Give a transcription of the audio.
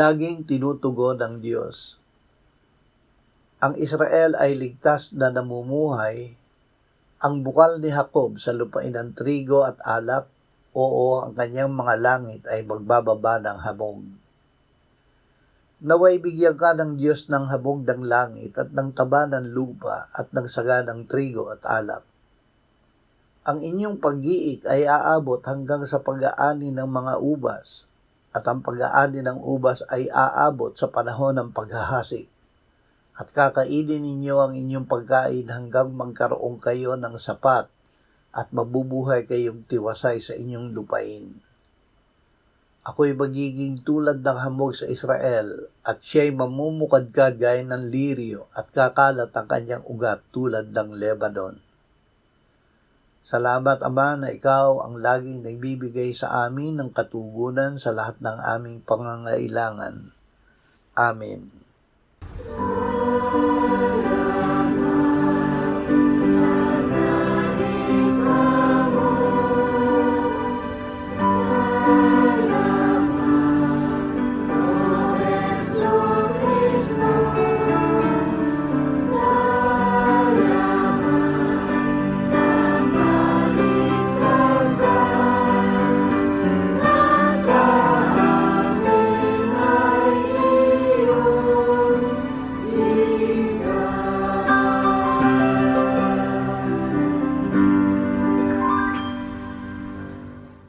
laging tinutugon ng Diyos. Ang Israel ay ligtas na namumuhay. Ang bukal ni Jacob sa lupain ng trigo at alak, oo, ang kanyang mga langit ay magbababa ng habog. Naway bigyan ka ng Diyos ng habog ng langit at ng taba ng lupa at ng saga ng trigo at alak. Ang inyong pag-iik ay aabot hanggang sa pag-aani ng mga ubas, at ang pag-aani ng ubas ay aabot sa panahon ng paghahasik. At kakainin ninyo ang inyong pagkain hanggang magkaroon kayo ng sapat at mabubuhay kayong tiwasay sa inyong lupain. Ako'y magiging tulad ng hamog sa Israel, at siya'y mamumukadkad gaya ng liryo at kakalat ang kanyang ugat tulad ng Lebanon. Salamat, Ama, na Ikaw ang laging nagbibigay sa amin ng katugunan sa lahat ng aming pangangailangan. Amen.